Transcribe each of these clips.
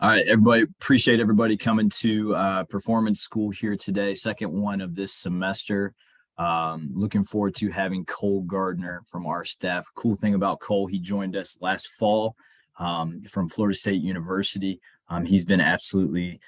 All right, everybody. Appreciate everybody coming to performance school here today, second one of this semester. Looking forward to having Cole Gardner from our staff. Cool thing about Cole, he joined us last fall from Florida State University. He's been absolutely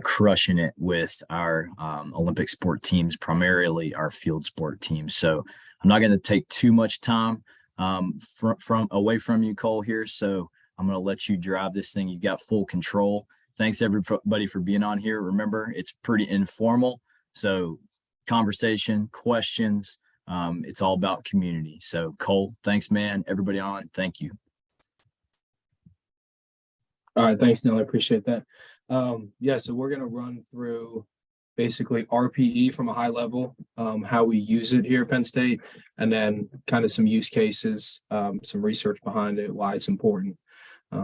crushing it with our Olympic sport teams, primarily our field sport teams. So I'm not going to take too much time from away from you, Cole, here. So I'm going to let you drive this thing. You've got full control. Thanks everybody for being on here. Remember, it's pretty informal. So conversation, questions, it's all about community. So Cole, thanks, man. Everybody on, thank you. All right, thanks, Neil. I appreciate that. So we're going to run through basically RPE from a high level, how we use it here at Penn State, and then kind of some use cases, some research behind it, why it's important.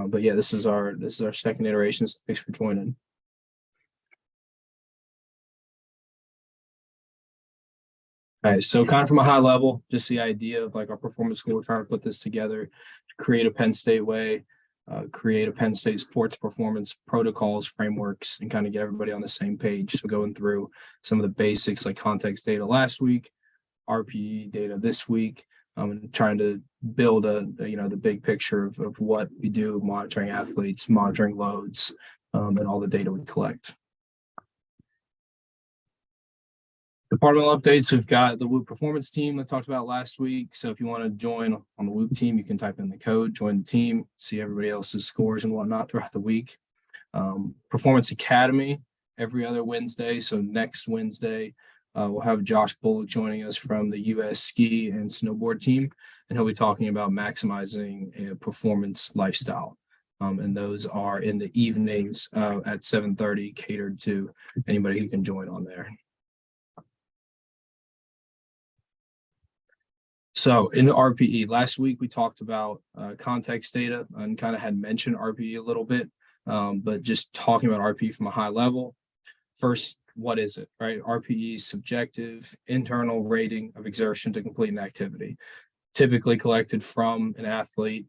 But yeah, this is our second iteration. So thanks for joining. All right, so kind of from a high level, just the idea of like our performance school, we're trying to put this together to create a Penn State way, create a Penn State sports performance protocols, frameworks, and kind of get everybody on the same page. So going through some of the basics like context data last week, RPE data this week, and trying to build the big picture of what we do, monitoring athletes, monitoring loads, and all the data we collect. Departmental updates, we've got the WHOOP performance team that I talked about last week. So if you want to join on the WHOOP team, you can type in the code, join the team, see everybody else's scores and whatnot throughout the week. Performance Academy every other Wednesday. So next Wednesday, we'll have Josh Bullock joining us from the U.S. ski and snowboard team, and he'll be talking about maximizing a performance lifestyle. And those are in the evenings at 7:30, catered to anybody who can join on there. So in the RPE, last week we talked about context data and kind of had mentioned RPE a little bit, but just talking about RPE from a high level. First, what is it, right? RPE is subjective internal rating of exertion to complete an activity, typically collected from an athlete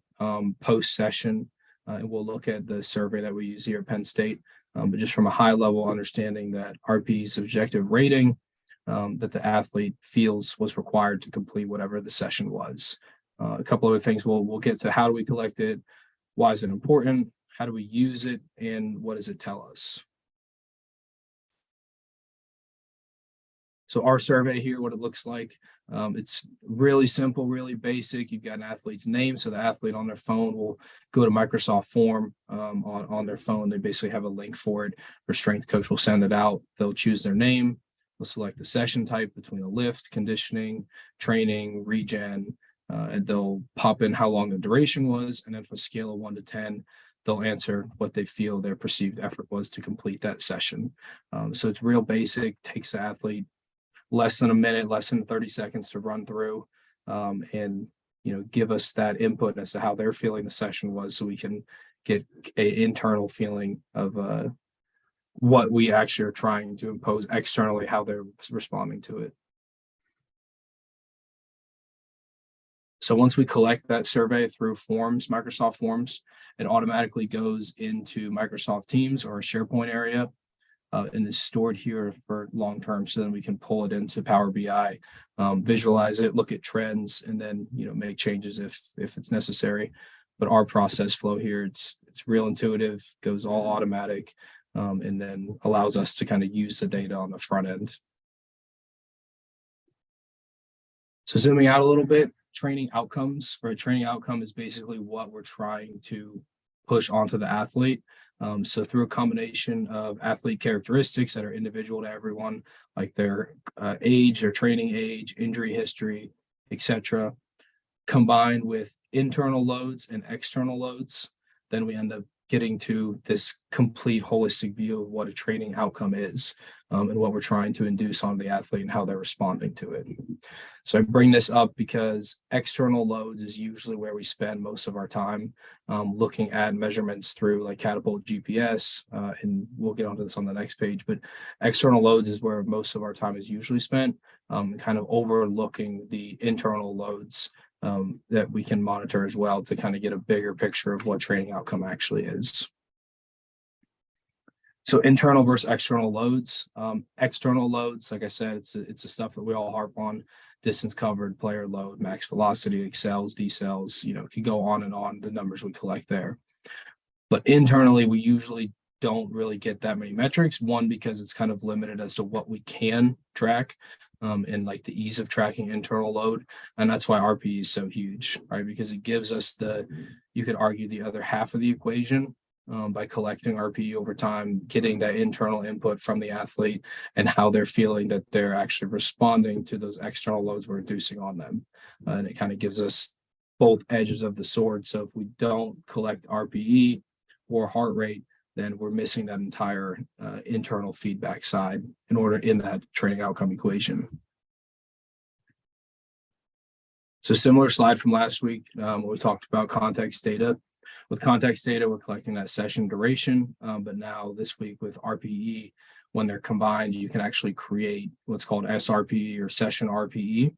post-session. And we'll look at the survey that we use here at Penn State, but just from a high level understanding that RPE is subjective rating that the athlete feels was required to complete whatever the session was. A couple other things we'll get to: how do we collect it, why is it important, how do we use it, and what does it tell us? So our survey here, what it looks like, it's really simple, really basic. You've got an athlete's name, so the athlete on their phone will go to Microsoft Form on their phone. They basically have a link for it. Their strength coach will send it out. They'll choose their name. They'll select the session type between a lift, conditioning, training, regen, and they'll pop in how long the duration was. And then for a scale of 1 to 10, they'll answer what they feel their perceived effort was to complete that session. So it's real basic, takes the athlete less than a minute, less than 30 seconds to run through and give us that input as to how they're feeling the session was, so we can get an internal feeling of what we actually are trying to impose externally, how they're responding to it. So once we collect that survey through Forms, Microsoft Forms, it automatically goes into Microsoft Teams or a SharePoint area and is stored here for long term. So then we can pull it into Power BI, visualize it, look at trends, and then make changes if it's necessary. But our process flow here, it's real intuitive, goes all automatic. And then allows us to kind of use the data on the front end. So zooming out a little bit, training outcomes, right? Training outcome is basically what we're trying to push onto the athlete. So through a combination of athlete characteristics that are individual to everyone, like their age, their training age, injury history, etc., combined with internal loads and external loads, then we end up getting to this complete holistic view of what a training outcome is and what we're trying to induce on the athlete and how they're responding to it. So I bring this up because external loads is usually where we spend most of our time looking at measurements through like Catapult GPS, and we'll get onto this on the next page, but external loads is where most of our time is usually spent, kind of overlooking the internal loads that we can monitor as well to kind of get a bigger picture of what training outcome actually is. So internal versus external loads. External loads, like I said, it's the stuff that we all harp on: distance covered, player load, max velocity, accels, decels. It could go on and on, the numbers we collect there. But internally, we usually don't really get that many metrics. One, because it's kind of limited as to what we can track, and like the ease of tracking internal load. And that's why RPE is so huge, right? Because it gives us you could argue, the other half of the equation, by collecting RPE over time, getting that internal input from the athlete and how they're feeling that they're actually responding to those external loads we're inducing on them. And it kind of gives us both edges of the sword. So if we don't collect RPE or heart rate, then we're missing that entire internal feedback side in that training outcome equation. So similar slide from last week, when we talked about context data. With context data, we're collecting that session duration, but now this week with RPE, when they're combined, you can actually create what's called SRPE or session RPE,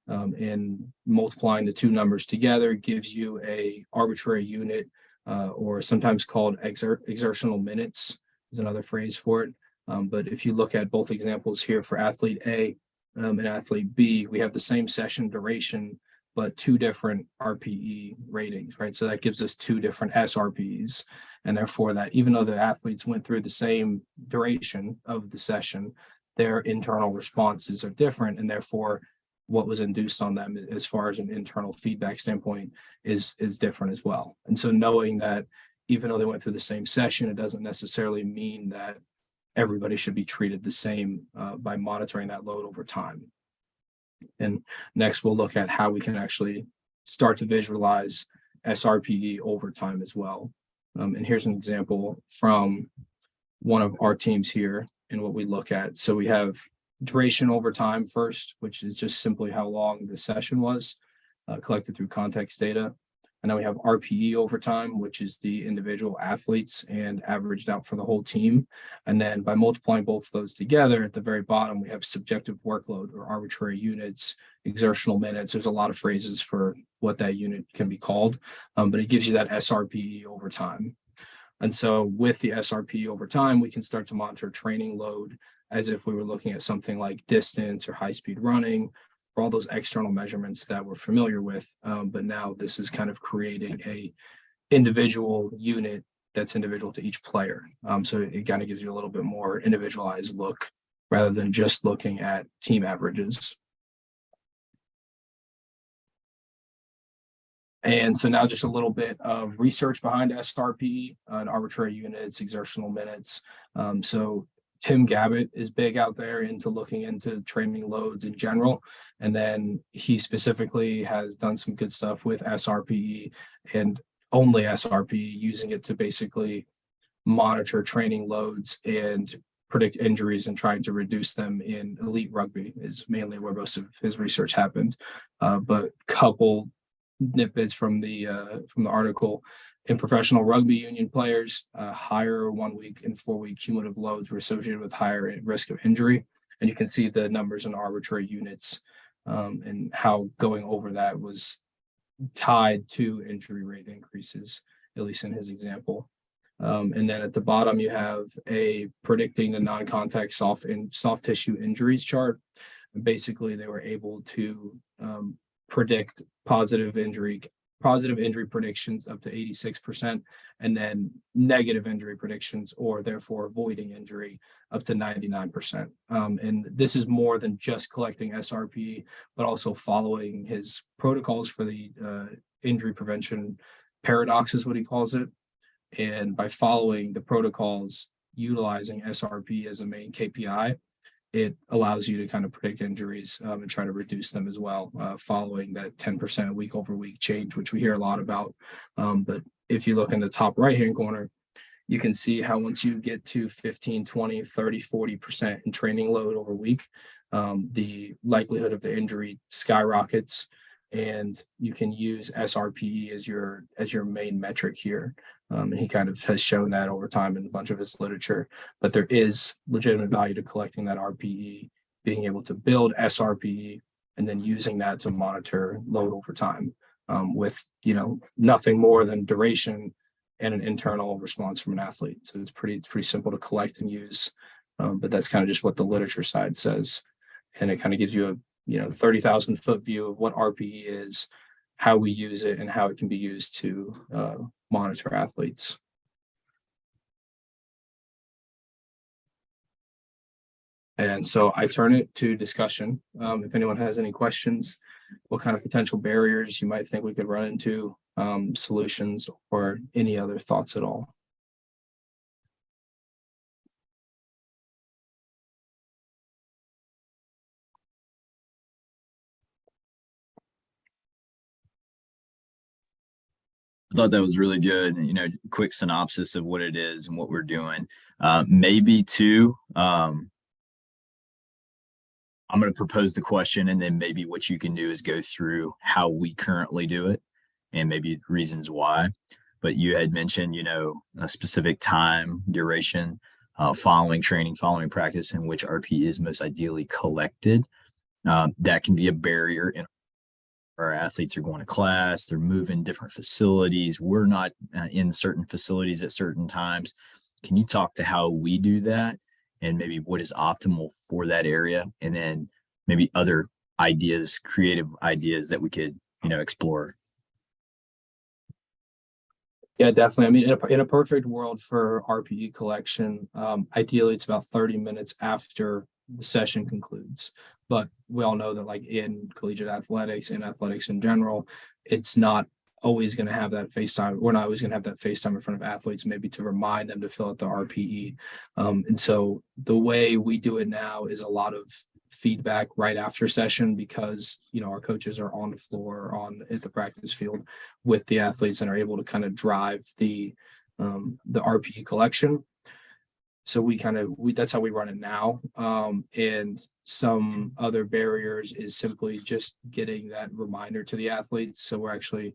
and multiplying the two numbers together gives you a arbitrary unit, or sometimes called exertional minutes is another phrase for it. But if you look at both examples here for athlete A and athlete B, we have the same session duration, but two different RPE ratings, right? So that gives us two different SRPEs. And therefore, that even though the athletes went through the same duration of the session, their internal responses are different. And therefore, what was induced on them as far as an internal feedback standpoint is different as well. And so knowing that even though they went through the same session, it doesn't necessarily mean that everybody should be treated the same by monitoring that load over time. And next, we'll look at how we can actually start to visualize SRPE over time as well. And here's an example from one of our teams here and what we look at. So we have duration over time first, which is just simply how long the session was, collected through context data. And then we have RPE over time, which is the individual athletes and averaged out for the whole team. And then by multiplying both of those together, at the very bottom, we have subjective workload or arbitrary units, exertional minutes. There's a lot of phrases for what that unit can be called, but it gives you that SRPE over time. And so with the SRPE over time, we can start to monitor training load as if we were looking at something like distance or high-speed running, for all those external measurements that we're familiar with. But now this is kind of creating a individual unit that's individual to each player. So it kind of gives you a little bit more individualized look rather than just looking at team averages. And so now just a little bit of research behind SRPE and arbitrary units, exertional minutes. So Tim Gabbett is big out there into looking into training loads in general. And then he specifically has done some good stuff with SRPE and only SRPE, using it to basically monitor training loads and predict injuries and trying to reduce them in elite rugby is mainly where most of his research happened. But couple snippets from the article. In professional rugby union players, higher 1 week and 4 week cumulative loads were associated with higher risk of injury. And you can see the numbers in arbitrary units, and how going over that was tied to injury rate increases, at least in his example. And then at the bottom, you have a predicting the non-contact soft tissue injuries chart. And basically, they were able to predict positive injury predictions up to 86%, and then negative injury predictions, or therefore avoiding injury, up to 99%. And this is more than just collecting SRPE, but also following his protocols for the injury prevention paradox is what he calls it. And by following the protocols, utilizing SRPE as a main KPI, it allows you to kind of predict injuries and try to reduce them as well, following that 10% week over week change, which we hear a lot about. But if you look in the top right-hand corner, you can see how once you get to 15, 20, 30, 40% in training load over week, the likelihood of the injury skyrockets, and you can use SRPE as your main metric here. And he kind of has shown that over time in a bunch of his literature, but there is legitimate value to collecting that RPE, being able to build SRPE, and then using that to monitor load over time, with nothing more than duration and an internal response from an athlete. So it's pretty simple to collect and use. But that's kind of just what the literature side says. And it kind of gives you a 30,000-foot view of what RPE is, how we use it, and how it can be used to monitor athletes. And so I turn it to discussion. If anyone has any questions, what kind of potential barriers you might think we could run into, solutions, or any other thoughts at all. I thought that was really good. Quick synopsis of what it is and what we're doing. Maybe too, I'm going to propose the question, and then maybe what you can do is go through how we currently do it and maybe reasons why. But you had mentioned, a specific time, duration, following training, following practice in which RPE is most ideally collected. That can be a barrier in our athletes are going to class, they're moving different facilities. We're not in certain facilities at certain times. Can you talk to how we do that and maybe what is optimal for that area? And then maybe other ideas, creative ideas that we could, explore. Yeah, definitely. I mean, in a perfect world for RPE collection, ideally it's about 30 minutes after the session concludes. But we all know that, like, in collegiate athletics and athletics in general, it's not always going to have that FaceTime. We're not always going to have that FaceTime in front of athletes, maybe to remind them to fill out the RPE. And so the way we do it now is a lot of feedback right after session, because our coaches are on the floor, at the practice field with the athletes, and are able to kind of drive the RPE collection. So that's how we run it now. And some other barriers is simply just getting that reminder to the athletes. So we're actually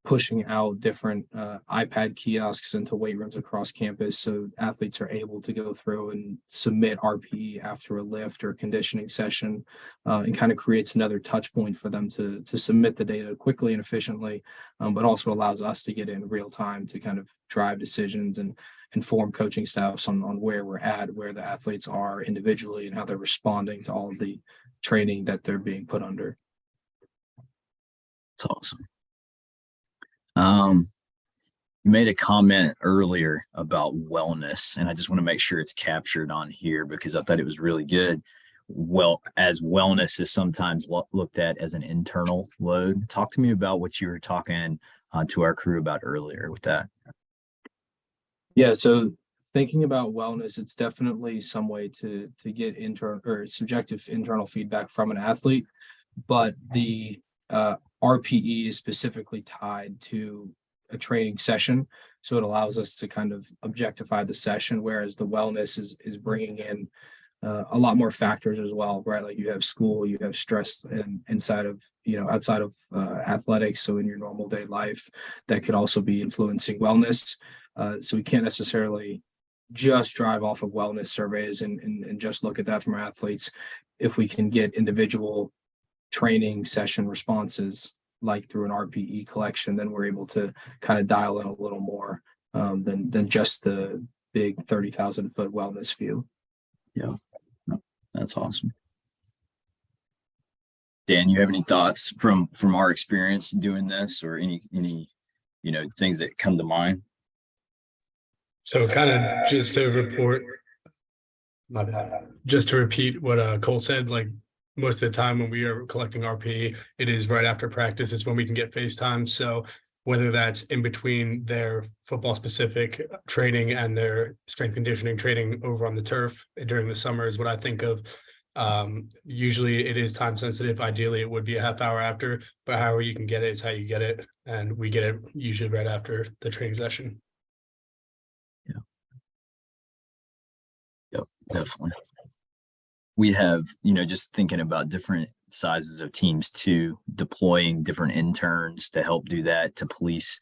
pushing out different iPad kiosks into weight rooms across campus, so athletes are able to go through and submit RPE after a lift or conditioning session, and kind of creates another touch point for them to submit the data quickly and efficiently, but also allows us to get in real time to kind of drive decisions and inform coaching staffs on where we're at, where the athletes are individually, and how they're responding to all of the training that they're being put under. That's awesome. You made a comment earlier about wellness, and I just want to make sure it's captured on here because I thought it was really good. Well, as wellness is sometimes looked at as an internal load. Talk to me about what you were talking to our crew about earlier with that. Yeah, so thinking about wellness, it's definitely some way to get internal or subjective internal feedback from an athlete, but the RPE is specifically tied to a training session, so it allows us to kind of objectify the session, whereas the wellness is bringing in a lot more factors as well, right? Like you have school, you have stress, and outside of athletics, so in your normal day life, that could also be influencing wellness. So we can't necessarily just drive off of wellness surveys and just look at that from our athletes. If we can get individual training session responses, like through an RPE collection, then we're able to kind of dial in a little more than just the big 30,000-foot wellness view. Yeah, that's awesome. Dan, you have any thoughts from our experience doing this, or any things that come to mind? So kind of just to repeat what Cole said, like most of the time when we are collecting RPE, it is right after practice. It's when we can get FaceTime. So whether that's in between their football specific training and their strength conditioning training over on the turf during the summer is what I think of. Usually it is time sensitive. Ideally it would be a half hour after, but however you can get it is how you get it. And we get it usually right after the training session. Yep, definitely. We have, just thinking about different sizes of teams too, deploying different interns to help do that, to police,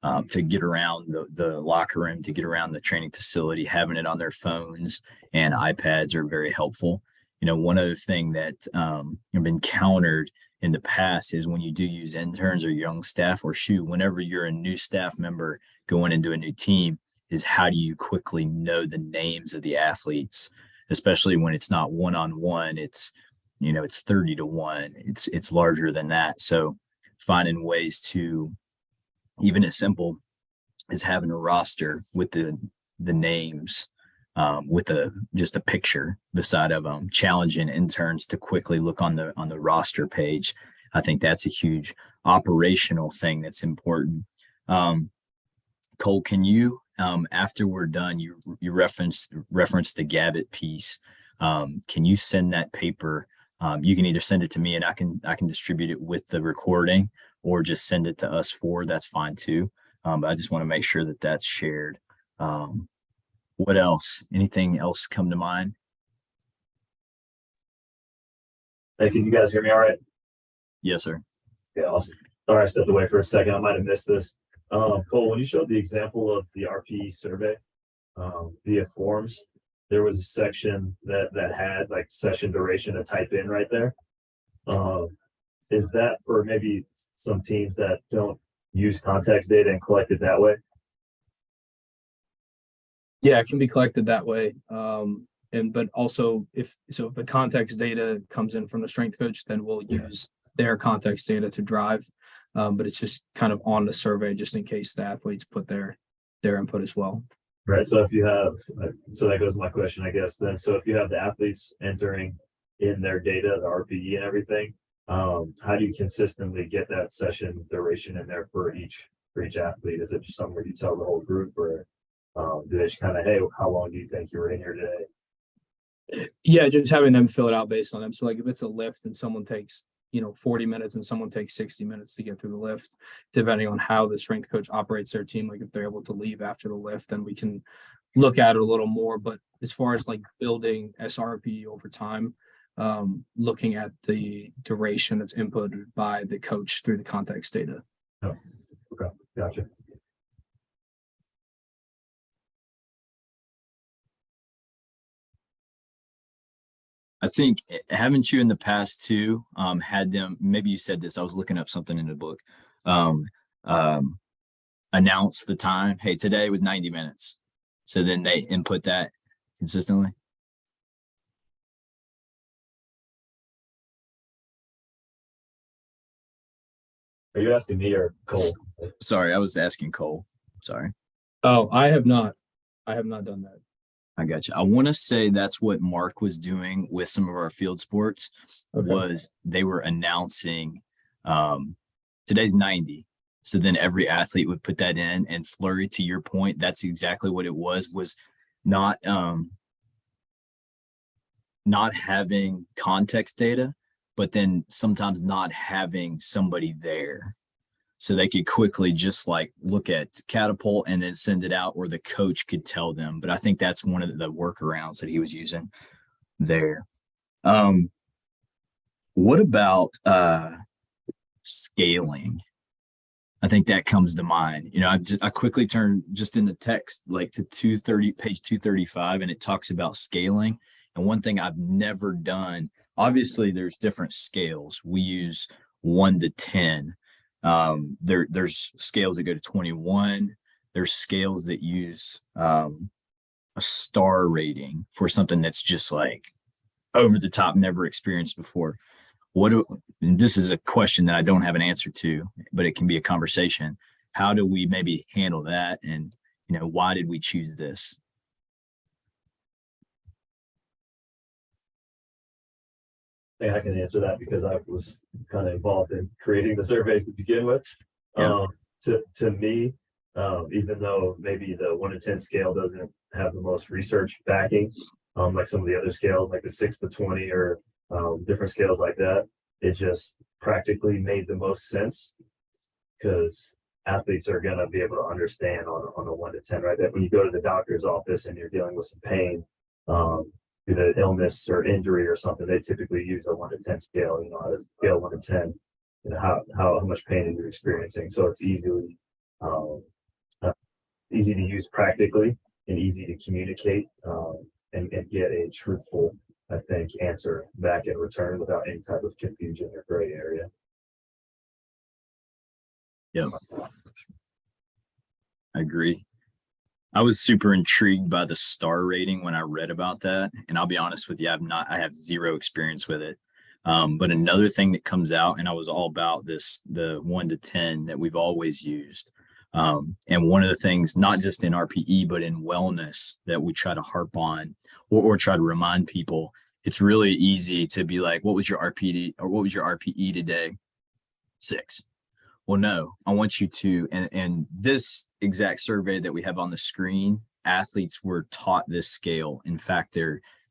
to get around the locker room, to get around the training facility, having it on their phones and iPads are very helpful. One other thing that have been countered in the past is when you do use interns or young staff, or whenever you're a new staff member going into a new team is how do you quickly know the names of the athletes, especially when it's not one-on-one, it's 30-1, it's larger than that. So finding ways to, even as simple as having a roster with the names, with just a picture beside of them, challenging interns to quickly look on the roster page. I think that's a huge operational thing that's important. Cole, can you, after we're done, you referenced the Gabbett piece. Can you send that paper? You can either send it to me and I can distribute it with the recording, or just send it to us that's fine too. But I just want to make sure that that's shared. What else? Anything else come to mind? Hey, can you guys hear me all right? Yes, sir. Yeah, awesome. Sorry, I stepped away for a second. I might have missed this. Cole, when you showed the example of the RPE survey via forms, there was a section that had like session duration to type in right there. Is that for maybe some teams that don't use context data and collect it that way? Yeah, it can be collected that way. But also if the context data comes in from the strength coach, then we'll use their context data to drive. But it's just kind of on the survey just in case the athletes put their input as well. Right. So if you have, so that goes to my question, I guess then. So if you have the athletes entering in their data, the RPE and everything, how do you consistently get that session duration in there for each athlete? Is it just something where you tell the whole group, or do they just kind of, hey, how long do you think you were in here today? Yeah, just having them fill it out based on them. So like if it's a lift and someone takes 40 minutes and someone takes 60 minutes to get through the lift, depending on how the strength coach operates their team, like if they're able to leave after the lift, then we can look at it a little more. But as far as like building SRP over time, looking at the duration that's inputted by the coach through the context data. Oh, okay, gotcha. I think, haven't you in the past too, had them, maybe you said this, I was looking up something in the book, announce the time, hey, today was 90 minutes. So then they input that consistently. Are you asking me or Cole? Sorry, I was asking Cole. Sorry. Oh, I have not done that. I got you. I want to say that's what Mark was doing with some of our field sports. Okay. Was they were announcing today's 90. So then every athlete would put that in, and Flurry, to your point, that's exactly what it was not having context data, but then sometimes not having somebody there. So they could quickly just like look at Catapult and then send it out, or the coach could tell them. But I think that's one of the workarounds that he was using there. What about scaling? I think that comes to mind. I quickly turned just in the text like to page 235, and it talks about scaling. And one thing I've never done, obviously there's different scales. We use 1 to 10. There's scales that go to 21. There's scales that use a star rating for something that's just like over the top, never experienced before. And this is a question that I don't have an answer to, but it can be a conversation. How do we maybe handle that? And, why did we choose this? I think I can answer that because I was kind of involved in creating the surveys to begin with. Yeah. To me, even though maybe the 1 to 10 scale doesn't have the most research backing, like some of the other scales, like the 6 to 20 or different scales like that, it just practically made the most sense because athletes are going to be able to understand on a 1 to 10, right? That when you go to the doctor's office and you're dealing with some pain, due to illness or injury or something, they typically use a 1 to 10 scale, a scale 1 to 10, how much pain are you experiencing. So it's easy to use practically and easy to communicate and get a truthful, I think, answer back in return without any type of confusion or gray area. Yeah. I agree. I was super intrigued by the star rating when I read about that. And I'll be honest with you, I have zero experience with it. But another thing that comes out, and I was all about this, the 1 to 10 that we've always used. And one of the things, not just in RPE, but in wellness that we try to harp on or try to remind people, it's really easy to be like, what was your RPE or what was your RPE today? 6. Well, no, I want you to, and this exact survey that we have on the screen, athletes were taught this scale. In fact,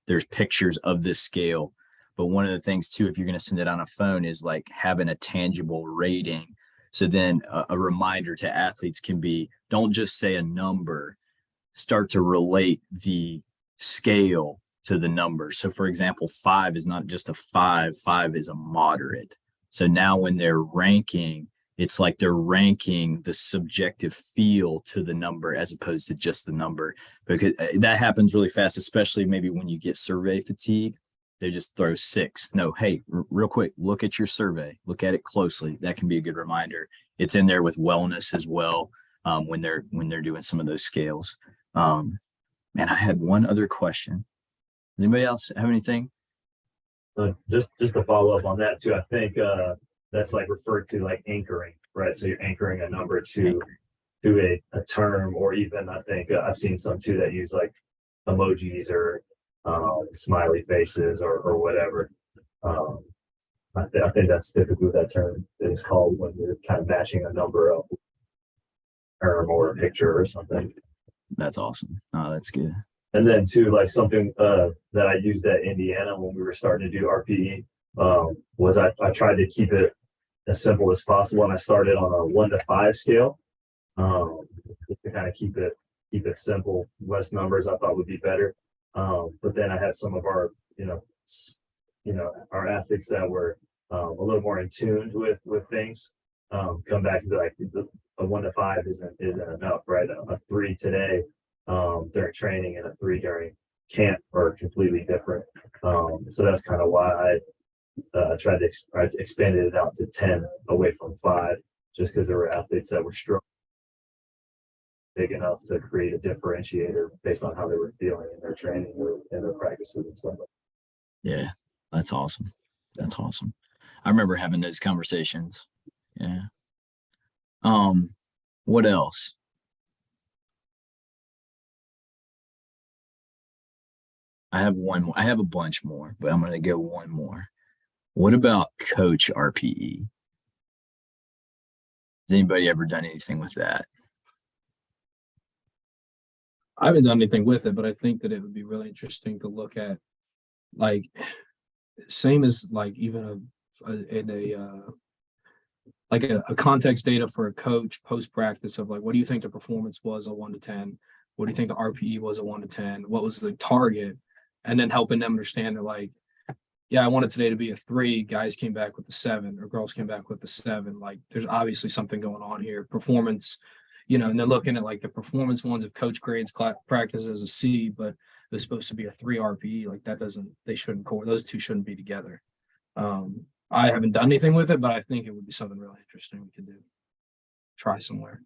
there's pictures of this scale. But one of the things too, if you're going to send it on a phone, is like having a tangible rating. So then a reminder to athletes can be, don't just say a number, start to relate the scale to the number. So for example, 5 is not just a 5 is a moderate. So now when they're ranking, it's like they're ranking the subjective feel to the number as opposed to just the number, because that happens really fast, especially maybe when you get survey fatigue. They just throw 6. No, hey, real quick, look at your survey, look at it closely. That can be a good reminder. It's in there with wellness as well, when they're doing some of those scales. Man, I had one other question. Does anybody else have anything? Just to follow up on that too, I think that's like referred to like anchoring, right? So you're anchoring a number to a term, or even I think I've seen some too that use like emojis or smiley faces or whatever. I think that's typically what that term is called when you're kind of matching a number up term or a picture or something. That's awesome. Oh, that's good. And then too, like something that I used at Indiana when we were starting to do RPE was I tried to keep it as simple as possible, and I started on a 1 to 5 scale, just to kind of keep it simple. Less numbers I thought would be better. But then I had some of our our athletes that were a little more in tune with things come back and be like, a 1 to 5 isn't enough, right? A 3 today during training and a 3 during camp are completely different. So that's kind of why I tried to expand it out to 10 away from 5, just because there were athletes that were strong, big enough to create a differentiator based on how they were feeling in their training or in their practices and stuff. Yeah, that's awesome. That's awesome. I remember having those conversations. Yeah. What else? I have one more. I have a bunch more, but I'm going to go one more. What about coach RPE? Has anybody ever done anything with that? I haven't done anything with it, but I think that it would be really interesting to look at, like, same as like even a context data for a coach post practice of like, what do you think the performance was a 1 to 10? What do you think the RPE was a 1 to 10? What was the target? And then helping them understand that, like, yeah, I wanted today to be a 3. Guys came back with a 7, or girls came back with a 7. Like, there's obviously something going on here. Performance, and they're looking at like the performance ones of coach grades practice as a C, but it's supposed to be a 3 RPE. Like, they shouldn't those two shouldn't be together. I haven't done anything with it, but I think it would be something really interesting we could do. Try somewhere.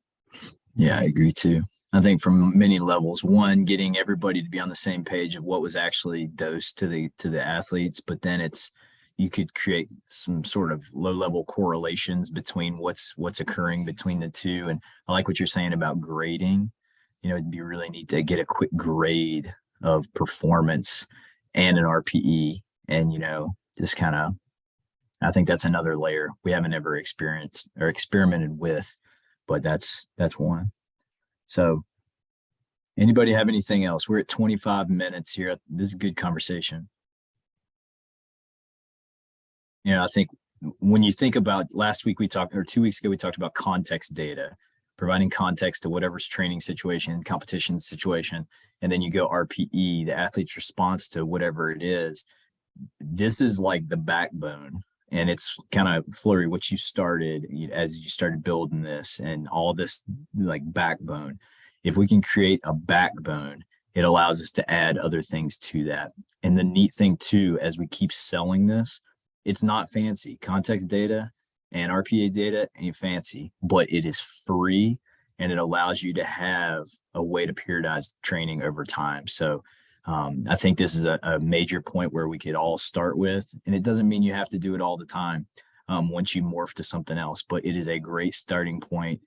Yeah, I agree too. I think from many levels, one, getting everybody to be on the same page of what was actually dosed to the athletes, but then you could create some sort of low level correlations between what's occurring between the two. And I like what you're saying about grading. It'd be really neat to get a quick grade of performance and an RPE, and just kind of, I think that's another layer we haven't ever experienced or experimented with, but that's one. So anybody have anything else? We're at 25 minutes here. This is a good conversation. I think when you think about last week, 2 weeks ago, we talked about context data, providing context to whatever's training situation, competition situation, and then you go RPE, the athlete's response to whatever it is. This is like the backbone. And it's kind of Flurry, what you started as you started building this and all this like backbone. If we can create a backbone, it allows us to add other things to that. And the neat thing too, as we keep selling this, it's not fancy. Context data and RPA data ain't fancy, but it is free and it allows you to have a way to periodize training over time. So I think this is a major point where we could all start with, and it doesn't mean you have to do it all the time once you morph to something else, but it is a great starting point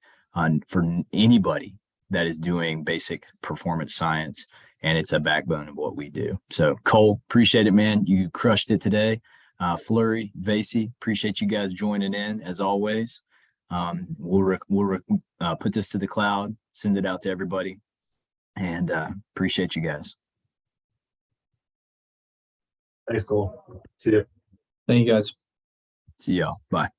for anybody that is doing basic performance science, and it's a backbone of what we do. So Cole, appreciate it, man. You crushed it today. Flurry, Vasey, appreciate you guys joining in as always. We'll put this to the cloud, send it out to everybody, and appreciate you guys. Thanks, Cole. See you. Thank you guys. See y'all. Bye.